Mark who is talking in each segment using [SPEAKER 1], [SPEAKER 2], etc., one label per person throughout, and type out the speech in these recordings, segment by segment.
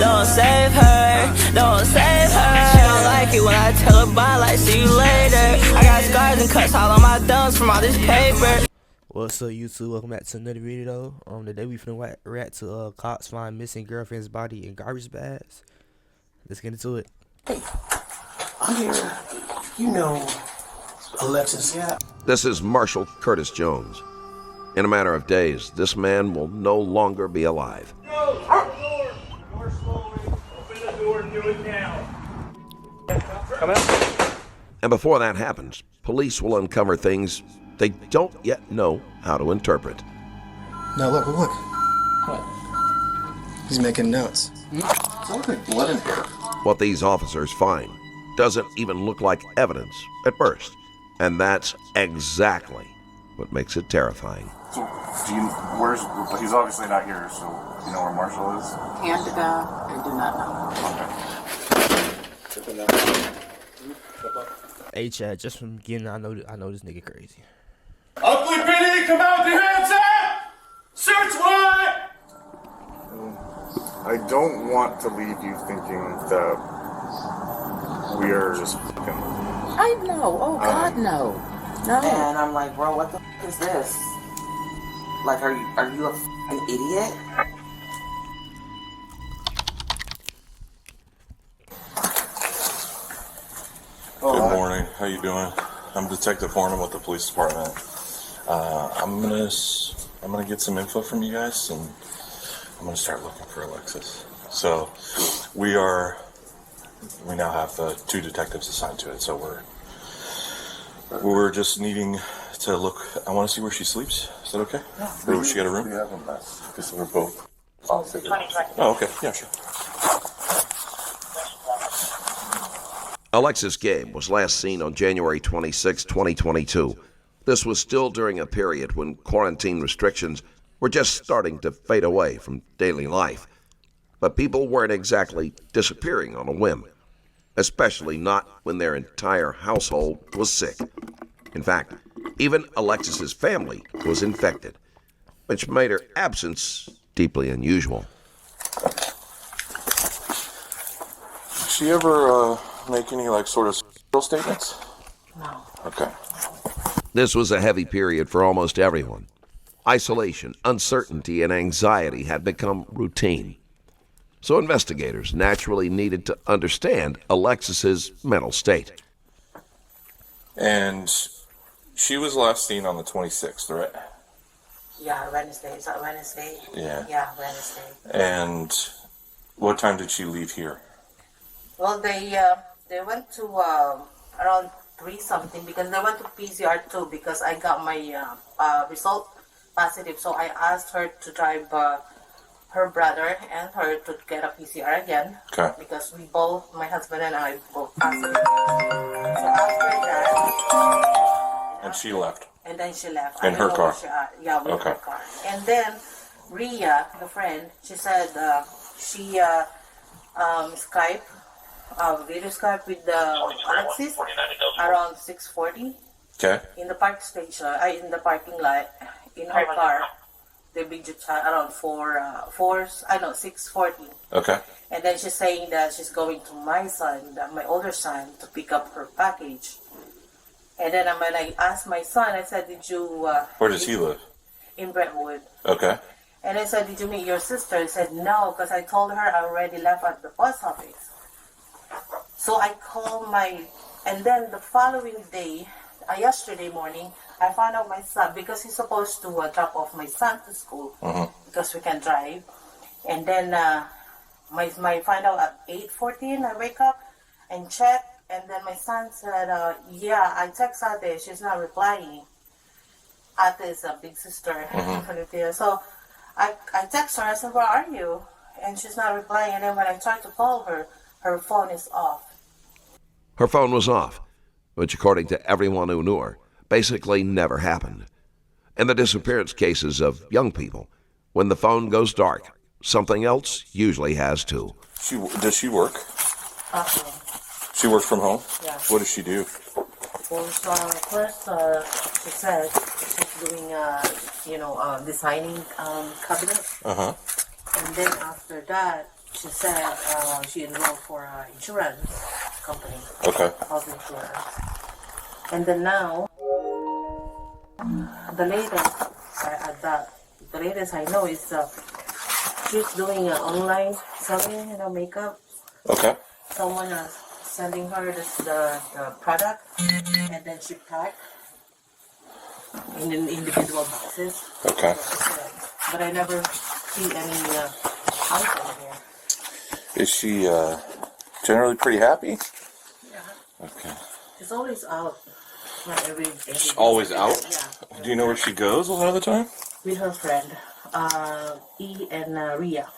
[SPEAKER 1] Don't save her, don't save her. She don't like it when I tell her bye, like see you later. I got scars and cuts all on my thumbs from all this paper.
[SPEAKER 2] What's up, YouTube? Welcome back to another video. Today we finna react to cops find missing girlfriend's body in garbage bags. Let's get into it.
[SPEAKER 3] Hey, I'm here. You know Alexis, yeah?
[SPEAKER 4] This is Marshall Curtis Jones. In a matter of days, this man will no longer be alive.
[SPEAKER 5] Go! Door! More slowly. Open the door and do it now. Come out.
[SPEAKER 4] And before that happens, police will uncover things they don't yet know how to interpret.
[SPEAKER 3] No, look. What? He's making notes. Sounds like blood in here.
[SPEAKER 4] What these officers find doesn't even look like evidence at first. And that's exactly what makes it terrifying.
[SPEAKER 6] So, he's obviously not here, so do you know where Marshall is?
[SPEAKER 7] Hand to God, I do not know.
[SPEAKER 2] Hey Chad, just from beginning, I know this nigga crazy.
[SPEAKER 5] Oakley PD, come out with your hands up! Search warrant!
[SPEAKER 6] I don't want to leave you thinking that we are just fucking.
[SPEAKER 7] I know. Oh God, no. No.
[SPEAKER 8] And I'm like, bro, what the f is this? Like, are you a f***ing idiot?
[SPEAKER 6] Good morning. How you doing? I'm Detective Hornum with the police department. I'm gonna get some info from you guys, and I'm gonna start looking for Alexis. So we now have 2 detectives assigned to it. So we're just needing to look. I want to see where she sleeps. Is that okay? Yeah. Or she got a room? We have a mess because we're both off. Oh, okay. Yeah, sure.
[SPEAKER 4] Alexis Gabe was last seen on January 26, 2022. This was still during a period when quarantine restrictions were just starting to fade away from daily life. But people weren't exactly disappearing on a whim, especially not when their entire household was sick. In fact, even Alexis's family was infected, which made her absence deeply unusual.
[SPEAKER 6] Did she ever make any sort of statements?
[SPEAKER 8] No.
[SPEAKER 6] Okay.
[SPEAKER 4] This was a heavy period for almost everyone. Isolation, uncertainty, and anxiety had become routine. So investigators naturally needed to understand Alexis's mental state.
[SPEAKER 6] And she was last seen on the 26th, right?
[SPEAKER 8] Yeah, Wednesday. Is that Wednesday?
[SPEAKER 6] Yeah.
[SPEAKER 8] Yeah, Wednesday.
[SPEAKER 6] And what time did she leave here?
[SPEAKER 8] Well, they went to around 3 something because they went to PCR too because I got my result positive. So I asked her to drive her brother and her to get a PCR again.
[SPEAKER 6] Okay.
[SPEAKER 8] Because we both, my husband and I, both positive. So after that.
[SPEAKER 6] And she left.
[SPEAKER 8] And then she left.
[SPEAKER 6] In her car?
[SPEAKER 8] Yeah, with her car. And then Rhea, the friend, she said she Skype, video Skype with Alexis around 6:40.
[SPEAKER 6] Okay.
[SPEAKER 8] In the parking lot, in her car. The video chat around 6:40.
[SPEAKER 6] Okay.
[SPEAKER 8] And then she's saying that she's going to my older son, to pick up her package. And then when I asked my son, I said, "Did you?"
[SPEAKER 6] Where does he live?
[SPEAKER 8] In Brentwood.
[SPEAKER 6] Okay.
[SPEAKER 8] And I said, "Did you meet your sister?" He said, "No, because I told her I already left at the post office." So I called and then the following day, yesterday morning, I found out my son, because he's supposed to drop off my son to school, because we can drive. And then my find out at 8:14, I wake up and check, and then my son said, yeah, I text Ate, she's not replying. Ate is a big sister. So I text her, I said, "Where are you?" And she's not replying. And then when I tried to call her, her phone is off.
[SPEAKER 4] Her phone was off, which according to everyone who knew her, basically never happened. In the disappearance cases of young people, when the phone goes dark, something else usually has too.
[SPEAKER 6] Does she work? She works from home?
[SPEAKER 8] Yeah.
[SPEAKER 6] What does she do?
[SPEAKER 8] Well, first, she said she's doing, designing cabinets.
[SPEAKER 6] Uh-huh.
[SPEAKER 8] And then after that, she said she enrolled for an insurance company,
[SPEAKER 6] Okay.
[SPEAKER 8] health insurance. And then now, the latest I know is she's doing online selling, makeup.
[SPEAKER 6] Okay.
[SPEAKER 8] Someone is sending her the product, and then she pack in individual boxes.
[SPEAKER 6] Okay.
[SPEAKER 8] But I never see any item here.
[SPEAKER 6] Is she generally pretty happy?
[SPEAKER 8] Yeah.
[SPEAKER 6] Okay.
[SPEAKER 8] She's always out. Not every
[SPEAKER 6] She's always out?
[SPEAKER 8] Yeah.
[SPEAKER 6] Do you know where she goes a lot of the time?
[SPEAKER 8] With her friend, E and Ria.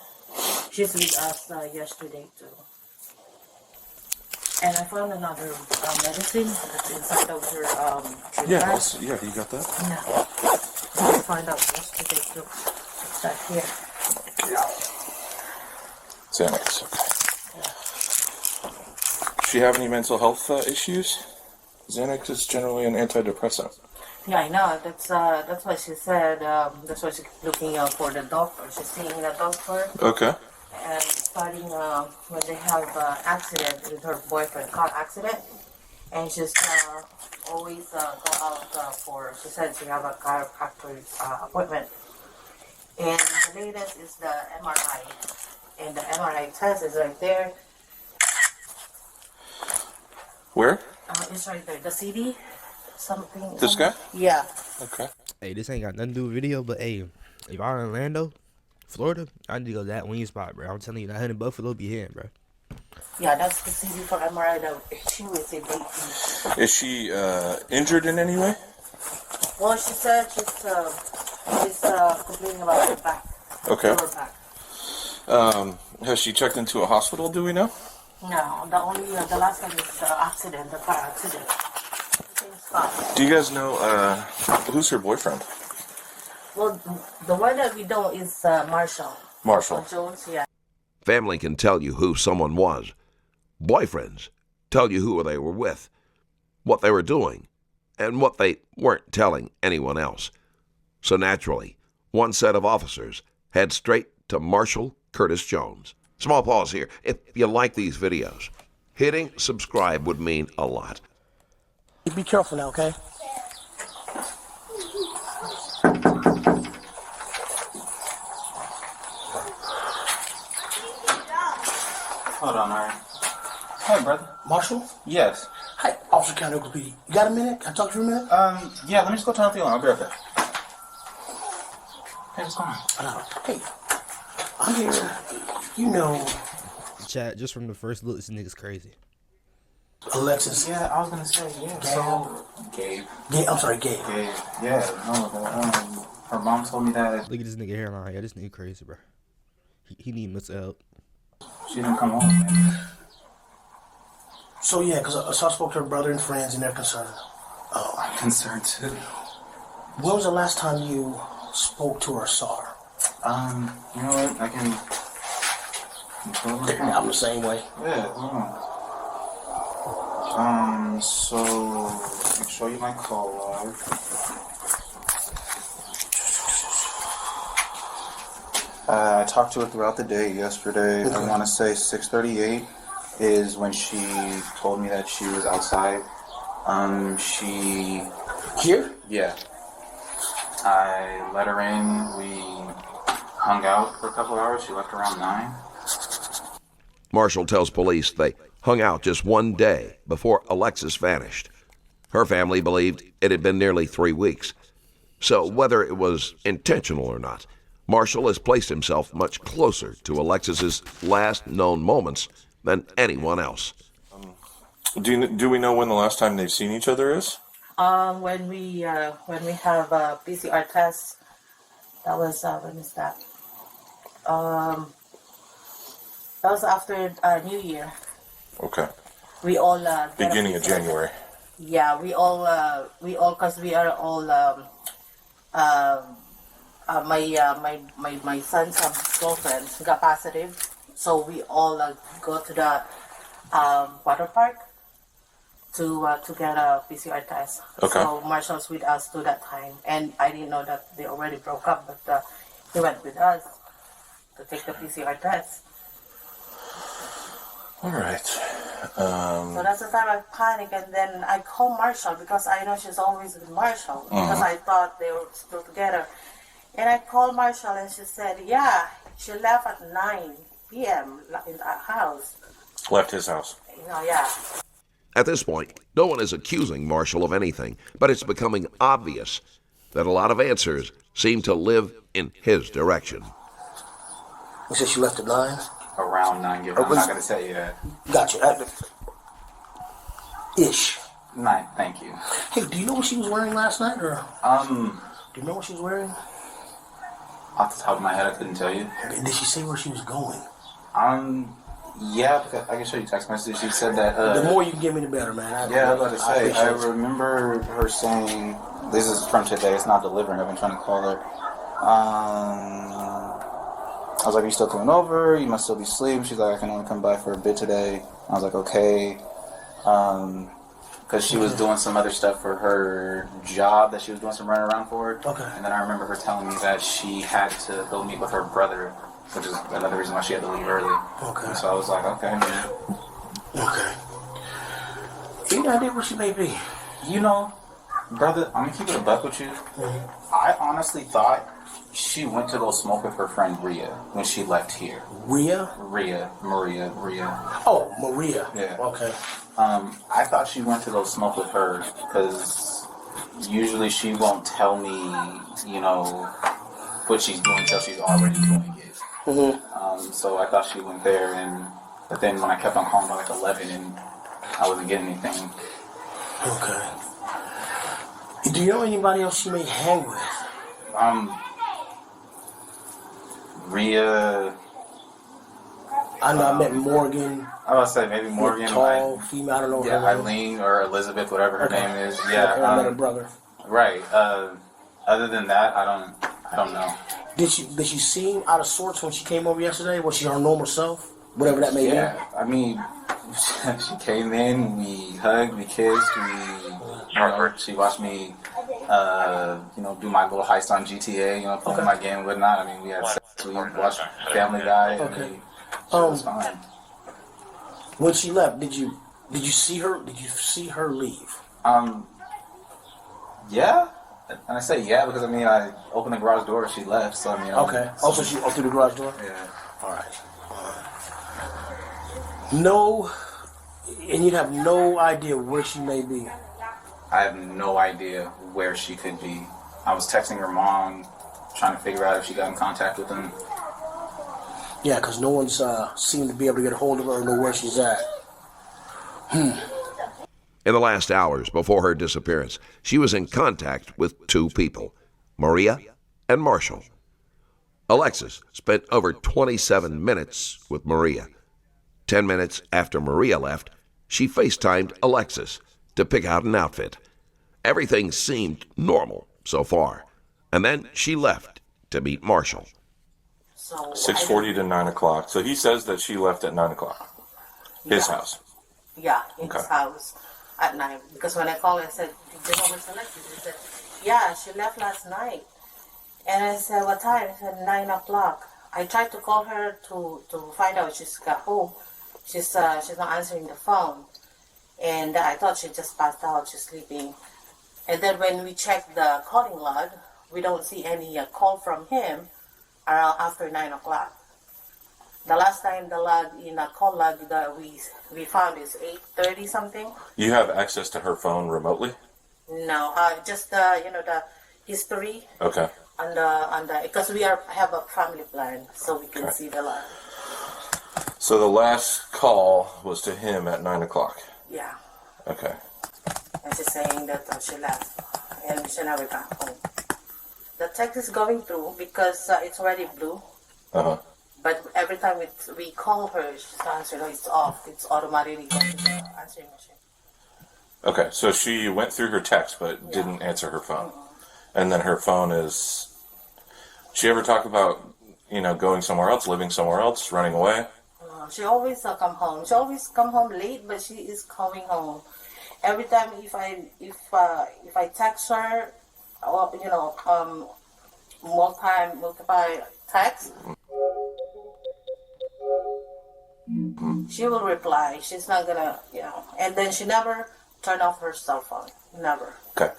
[SPEAKER 8] She's with us yesterday too. And I found another medicine that's inside of her drink
[SPEAKER 6] Yeah.
[SPEAKER 8] bag.
[SPEAKER 6] Yeah. You got that?
[SPEAKER 8] Yeah. I found out yesterday too. It's that here.
[SPEAKER 6] Xanax. Okay. Does she have any mental health issues? Xanax is generally an antidepressant.
[SPEAKER 8] Yeah, I know. That's why she said. That's why she's looking for the doctor. She's seeing the doctor.
[SPEAKER 6] Okay.
[SPEAKER 8] And starting when they have accident with her boyfriend, car accident, and she's always go out for. She said she have a chiropractor's appointment. And the latest is the MRI, and the MRI test is right there.
[SPEAKER 6] Where?
[SPEAKER 8] It's right there. The CD, something.
[SPEAKER 6] This guy?
[SPEAKER 8] Yeah.
[SPEAKER 6] Okay.
[SPEAKER 2] Hey, this ain't got nothing to do with video, but hey, if I'm in Orlando, Florida, I need to go to that wing spot, bro. I'm telling you, that hunting buffalo be hitting, bro.
[SPEAKER 8] Yeah, that's the CD for MRI that she was in 18.
[SPEAKER 6] Is she injured in any way?
[SPEAKER 8] Well, she said she's complaining about her back.
[SPEAKER 6] Okay.
[SPEAKER 8] Lower back.
[SPEAKER 6] Has she checked into a hospital, do we know?
[SPEAKER 8] No, the last time is the accident, the car accident. Everything's fine.
[SPEAKER 6] Do you guys know who's her boyfriend?
[SPEAKER 8] Well, the one that we know is Marshall.
[SPEAKER 6] Marshall.
[SPEAKER 8] Jones, yeah.
[SPEAKER 4] Family can tell you who someone was. Boyfriends tell you who they were with, what they were doing, and what they weren't telling anyone else. So naturally, one set of officers head straight to Marshall Curtis Jones. Small pause here. If you like these videos, hitting subscribe would mean a lot.
[SPEAKER 9] Be careful now, okay?
[SPEAKER 10] Hold on, alright. Hey, brother.
[SPEAKER 9] Marshall?
[SPEAKER 10] Yes.
[SPEAKER 9] Hi, Officer County Oakland PD. You got a minute? Can I talk to you a minute?
[SPEAKER 10] Yeah, let me just go turn off the alarm. I'll be right back. Hey, what's going on?
[SPEAKER 9] Hey, I'm here. You know,
[SPEAKER 2] Chat, just from the first look, this nigga's crazy.
[SPEAKER 9] Alexis.
[SPEAKER 10] Yeah, I was gonna say, yeah. So, Gabe.
[SPEAKER 9] I'm sorry, Gabe.
[SPEAKER 10] Gabe. Yeah, no, her mom told me that.
[SPEAKER 2] Look at this nigga hairline. Yeah, this nigga crazy, bro. He need mental help.
[SPEAKER 10] She didn't come home, man.
[SPEAKER 9] So yeah, because I spoke to her brother and friends, and they're concerned. Oh,
[SPEAKER 10] I'm concerned too.
[SPEAKER 9] When was the last time you spoke to her or saw her?
[SPEAKER 10] You know what? I can.
[SPEAKER 9] I'm the same way.
[SPEAKER 10] Yeah, hold on. So I can show you my call log. I talked to her throughout the day yesterday.
[SPEAKER 9] Okay.
[SPEAKER 10] I want to say 6:38 is when she told me that she was outside. She...
[SPEAKER 9] Here?
[SPEAKER 10] Yeah. I let her in. We hung out for a couple hours. She left around 9.
[SPEAKER 4] Marshall tells police they hung out just one day before Alexis vanished. Her family believed it had been nearly 3 weeks. So whether it was intentional or not, Marshall has placed himself much closer to Alexis's last known moments than anyone else.
[SPEAKER 6] Do we know when the last time they've seen each other is?
[SPEAKER 8] When we have PCR tests, that was when is that? That was after New Year.
[SPEAKER 6] Okay.
[SPEAKER 8] We all
[SPEAKER 6] Beginning of January.
[SPEAKER 8] Yeah, we all because we are all my son's girlfriend got positive, so we all go to the water park to get a PCR test.
[SPEAKER 6] Okay.
[SPEAKER 8] So Marshall's with us to that time, and I didn't know that they already broke up, but he went with us to take the PCR test.
[SPEAKER 6] All right.
[SPEAKER 8] So that's the time I panic, and then I call Marshall because I know she's always with Marshall because I thought they were still together. And I called Marshall, and she said, yeah, she left at 9 p.m. in the house.
[SPEAKER 6] Left his house.
[SPEAKER 8] Yeah.
[SPEAKER 4] At this point, no one is accusing Marshall of anything, but it's becoming obvious that a lot of answers seem to live in his direction.
[SPEAKER 9] You said she left at 9?
[SPEAKER 10] Around 9, I'm not going to tell you that.
[SPEAKER 9] Gotcha. Ish.
[SPEAKER 10] 9, thank you.
[SPEAKER 9] Hey, do you know what she was wearing last night, or? Do you know what she was wearing?
[SPEAKER 10] Off the top of my head, I couldn't tell you.
[SPEAKER 9] Did she say where she was going?
[SPEAKER 10] Yeah, because I can show you text messages. She said that.
[SPEAKER 9] The more you can give me, the better, man.
[SPEAKER 10] I was about to say. I remember her saying, "This is from today. It's not delivering." I've been trying to call her. I was like, "Are you still coming over? You must still be asleep." She's like, "I can only come by for a bit today." I was like, "Okay," because she was doing some other stuff for her job that she was doing some running around for.
[SPEAKER 9] Okay.
[SPEAKER 10] And then I remember her telling me that she had to go meet with her brother, which is another reason why she had to leave early.
[SPEAKER 9] Okay.
[SPEAKER 10] And so I was like, okay, man.
[SPEAKER 9] Okay. Any idea where she may be?
[SPEAKER 10] You know, brother, I'm gonna keep it a buck with you. I honestly thought she went to go smoke with her friend Rhea when she left here.
[SPEAKER 9] Maria.
[SPEAKER 10] Oh,
[SPEAKER 9] Maria.
[SPEAKER 10] Yeah.
[SPEAKER 9] Okay.
[SPEAKER 10] I thought she went to go smoke with her because usually she won't tell me, you know, what she's doing until she's already doing it. So I thought she went there, but then when I kept on calling by like 11 and I wasn't getting anything.
[SPEAKER 9] Okay. Do you know anybody else she may hang with?
[SPEAKER 10] Rhea.
[SPEAKER 9] I know I met Morgan.
[SPEAKER 10] I was about to say maybe Morgan.
[SPEAKER 9] Tall, female, I don't know her name.
[SPEAKER 10] Eileen or Elizabeth, whatever her name is. Yeah.
[SPEAKER 9] I met her brother.
[SPEAKER 10] Right. Other than that, I don't know.
[SPEAKER 9] Did she seem out of sorts when she came over yesterday? Was she her normal self? Whatever that may be?
[SPEAKER 10] Yeah, I mean, she came in, we hugged, we kissed, she watched me, do my little heist on GTA, playing my game and whatnot. I mean, we had sex, we watched Family Guy, and it was fine.
[SPEAKER 9] When she left, did you see her? Did you see her leave?
[SPEAKER 10] Yeah. And I say yeah because I opened the garage door and she left. So
[SPEAKER 9] Okay. Also, she opened the garage door.
[SPEAKER 10] Yeah.
[SPEAKER 9] All right. No, and you'd have no idea where she may be.
[SPEAKER 10] I have no idea where she could be. I was texting her mom, trying to figure out if she got in contact with him.
[SPEAKER 9] Yeah, because no one's seemed to be able to get a hold of her or know where she's at.
[SPEAKER 4] In the last hours before her disappearance, she was in contact with two people, Maria and Marshall. Alexis spent over 27 minutes with Maria. 10 minutes after Maria left, she FaceTimed Alexis to pick out an outfit. Everything seemed normal so far. And then she left to meet Marshall.
[SPEAKER 6] 6:40 to 9 o'clock. So he says that she left at 9 o'clock. His house.
[SPEAKER 8] Yeah, in his house at 9. Because when I called, I said, "Did you know where's Alexis?" He said, "Yeah, she left last night." And I said, "What time?" He said, 9 o'clock. I tried to call her to find out if she's got home. She's not answering the phone. And I thought she just passed out, she's sleeping. And then when we checked the calling log, we don't see any call from him around after 9 o'clock. The last time the log in a call log that we found is 8:30 something.
[SPEAKER 6] You have access to her phone remotely?
[SPEAKER 8] No, just the history.
[SPEAKER 6] Okay.
[SPEAKER 8] On the because we have a family plan, so we can see the log.
[SPEAKER 6] So the last call was to him at 9 o'clock.
[SPEAKER 8] Yeah.
[SPEAKER 6] Okay.
[SPEAKER 8] And she's saying that she left and she never got home. The text is going through because it's already blue. But every time we call her, she's not answering. It's off. It's automatically going to the answering machine.
[SPEAKER 6] Okay, so she went through her text but didn't answer her phone. And then her phone is... She ever talk about, going somewhere else, living somewhere else, running away?
[SPEAKER 8] She always come home. She always come home late, but she is coming home. Every time if I text her, or multiple text. she will reply. She's not gonna, and then she never turned off her cell phone. Never.
[SPEAKER 6] Okay.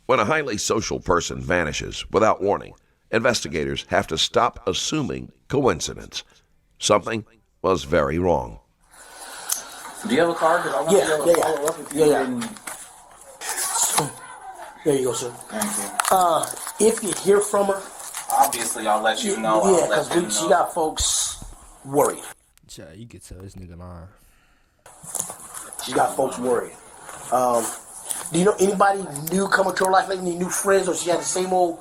[SPEAKER 4] When a highly social person vanishes without warning, investigators have to stop assuming coincidence. Something was very wrong.
[SPEAKER 10] Do you have a card? Because I want to be able to follow up with you.
[SPEAKER 9] There you go, sir.
[SPEAKER 10] Thank you.
[SPEAKER 9] If you hear from her,
[SPEAKER 10] obviously I'll let you know.
[SPEAKER 9] Yeah, because she got folks worried.
[SPEAKER 2] Yeah, you can tell this nigga lying.
[SPEAKER 9] She got folks worried. Do you know anybody new coming to her life? Like any new friends, or she had the same old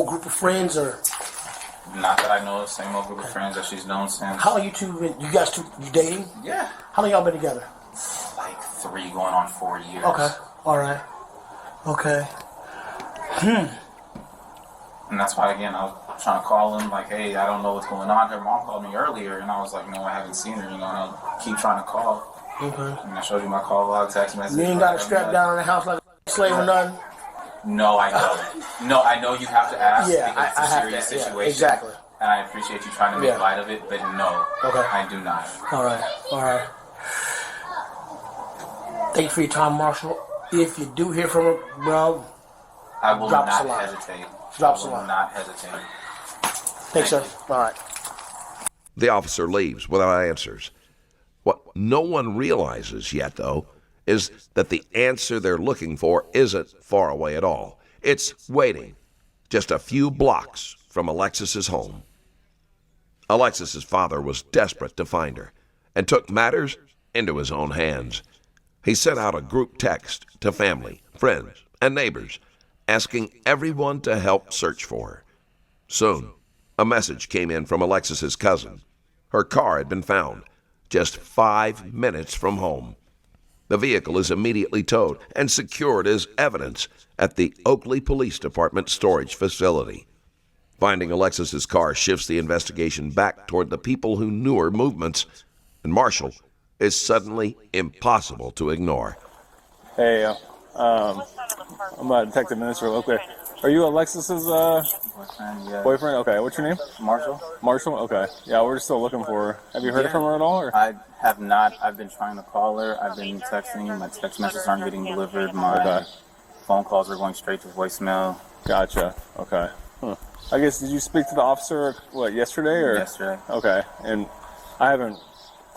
[SPEAKER 9] group of friends, or?
[SPEAKER 10] Not that I know of. Same old group of friends that she's known since.
[SPEAKER 9] How long you two been? You guys two dating?
[SPEAKER 10] Yeah.
[SPEAKER 9] How long y'all been together?
[SPEAKER 10] Like 3 going on 4 years.
[SPEAKER 9] Okay. All right. Okay.
[SPEAKER 10] And that's why, again, I was trying to call him, like, hey, I don't know what's going on. Her mom called me earlier, and I was like, no, I haven't seen her, and I'll keep trying to call.
[SPEAKER 9] Okay.
[SPEAKER 10] And I showed you my call log, text message.
[SPEAKER 9] You ain't got her strapped down in the house like a slave or nothing?
[SPEAKER 10] No, I don't. No, I know you have to ask
[SPEAKER 9] Yeah,
[SPEAKER 10] because it's a serious situation.
[SPEAKER 9] Yeah, exactly.
[SPEAKER 10] And I appreciate you trying to make light of it, but no, I do not.
[SPEAKER 9] All right. Thank you for your time, Marshall. If you do hear from her, bro,
[SPEAKER 10] I will not hesitate.
[SPEAKER 9] Drop us a line.
[SPEAKER 10] I will not hesitate.
[SPEAKER 9] Thanks, sir. All right.
[SPEAKER 4] The officer leaves without answers. What no one realizes yet, though, is that the answer they're looking for isn't far away at all. It's waiting just a few blocks from Alexis's home. Alexis's father was desperate to find her and took matters into his own hands. He sent out a group text to family, friends, and neighbors, asking everyone to help search for her. Soon, a message came in from Alexis's cousin. Her car had been found just 5 minutes from home. The vehicle is immediately towed and secured as evidence at the Oakley Police Department storage facility. Finding Alexis's car shifts the investigation back toward the people who knew her movements, and Marshall is suddenly impossible to ignore.
[SPEAKER 11] Hey, I'm a detective minister. Okay, are you Alexis's
[SPEAKER 10] boyfriend? Yeah.
[SPEAKER 11] Boyfriend? Okay, what's your name?
[SPEAKER 10] Marshall.
[SPEAKER 11] Marshall? Okay. Yeah, we're still looking for her. Have you heard from her at all? Or?
[SPEAKER 10] I have not. I've been trying to call her. I've been texting. My text messages aren't getting delivered. My phone calls are going straight to voicemail.
[SPEAKER 11] Gotcha. Okay. I guess, did you speak to the officer, yesterday? Or?
[SPEAKER 10] Yesterday.
[SPEAKER 11] Okay. And I haven't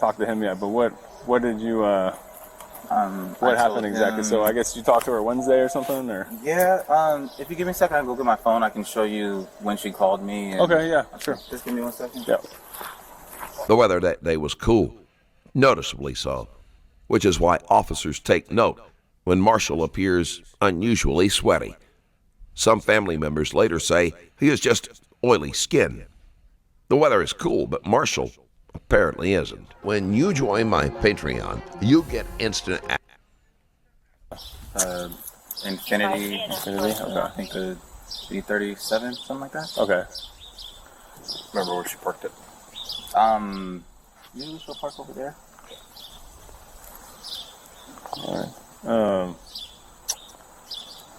[SPEAKER 11] talked to him yet, but what did you, what happened exactly? So I guess you talked to her Wednesday or something, or?
[SPEAKER 10] Yeah, if you give me a second, I can go get my phone. I can show you when she called me. And
[SPEAKER 11] okay, yeah, sure.
[SPEAKER 10] Just give me 1 second.
[SPEAKER 11] Yep.
[SPEAKER 4] The weather that day was cool, noticeably so, which is why officers take note when Marshall appears unusually sweaty. Some family members later say he is just oily skin. The weather is cool, but Marshall apparently isn't. When you join my Patreon, you get instant
[SPEAKER 10] Infinity. Okay. I think the B37, something like that.
[SPEAKER 11] Okay.
[SPEAKER 6] Remember where she parked it?
[SPEAKER 10] Maybe she'll park over there.
[SPEAKER 11] All right.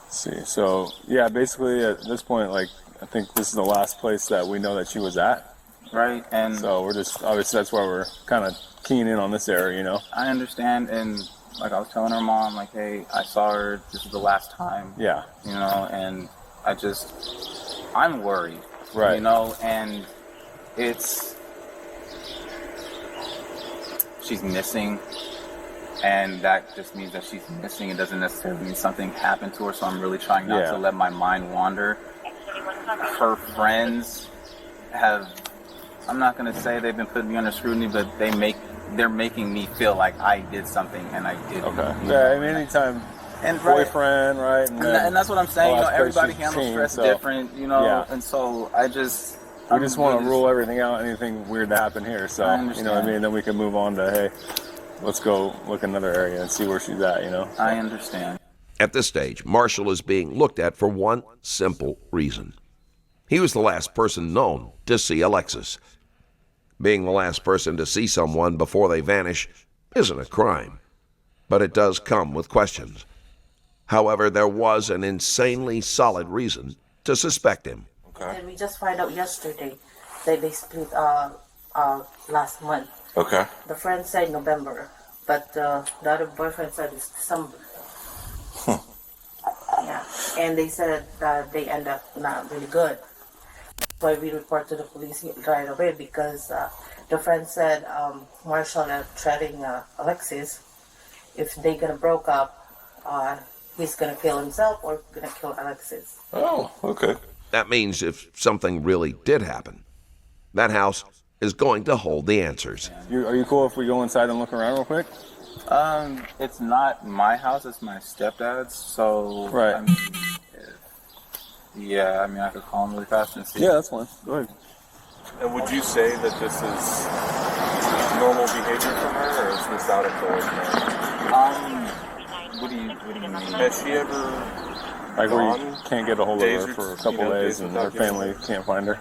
[SPEAKER 11] Let's see. So, yeah, basically at this point, I think this is the last place that we know that she was at.
[SPEAKER 10] Right, and
[SPEAKER 11] so we're just, obviously that's why we're kind of keying in on this area,
[SPEAKER 10] I understand, and I was telling her mom, hey, I saw her, this is the last time.
[SPEAKER 11] Yeah.
[SPEAKER 10] And I'm worried.
[SPEAKER 11] Right.
[SPEAKER 10] And she's missing, and that just means that she's missing. It doesn't necessarily mean something happened to her, so I'm really trying not to let my mind wander. Her friends I'm not going to say they've been putting me under scrutiny, but they're making me feel like I did something and I didn't.
[SPEAKER 11] Okay. Yeah, I mean, anytime boyfriend, right?
[SPEAKER 10] And that's what I'm saying. Everybody handles stress different, and so we just
[SPEAKER 11] want to rule everything out, anything weird to happen here. So, you know what I mean? Then we can move on to, hey, let's go look in another area and see where she's at,
[SPEAKER 10] I understand.
[SPEAKER 4] At this stage, Marshall is being looked at for one simple reason. He was the last person known to see Alexis. Being the last person to see someone before they vanish isn't a crime, but it does come with questions. However, there was an insanely solid reason to suspect him.
[SPEAKER 8] Okay. And we just found out yesterday that they split last month.
[SPEAKER 6] Okay.
[SPEAKER 8] The friend said November, but the other boyfriend said it's December. Yeah, and they said that they end up not really good. So we report to the police right away because the friend said Marshall are threatening Alexis if they gonna broke up, he's gonna kill himself or gonna kill Alexis.
[SPEAKER 6] Oh, okay.
[SPEAKER 4] That means if something really did happen, that house is going to hold the answers.
[SPEAKER 11] Are you cool if we go inside and look around real quick?
[SPEAKER 10] It's not my house, it's my stepdad's, so...
[SPEAKER 11] Right.
[SPEAKER 10] I mean, I could call him really fast and see.
[SPEAKER 11] Yeah, that's fine. Go ahead.
[SPEAKER 6] And would you say that this is normal behavior from her, or is this out of the ordinary?
[SPEAKER 10] What do you mean?
[SPEAKER 6] Has she ever
[SPEAKER 11] Like where you can't get a hold of her for a couple days and her family can't find her?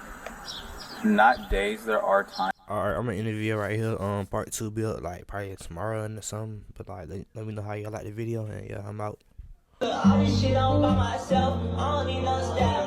[SPEAKER 10] Not days, there are times.
[SPEAKER 2] Alright, I'm gonna interview right here. Part 2 be up like probably tomorrow or something. But like, let me know how y'all like the video, and yeah, I'm out.
[SPEAKER 1] All this shit all by myself, I don't need no style.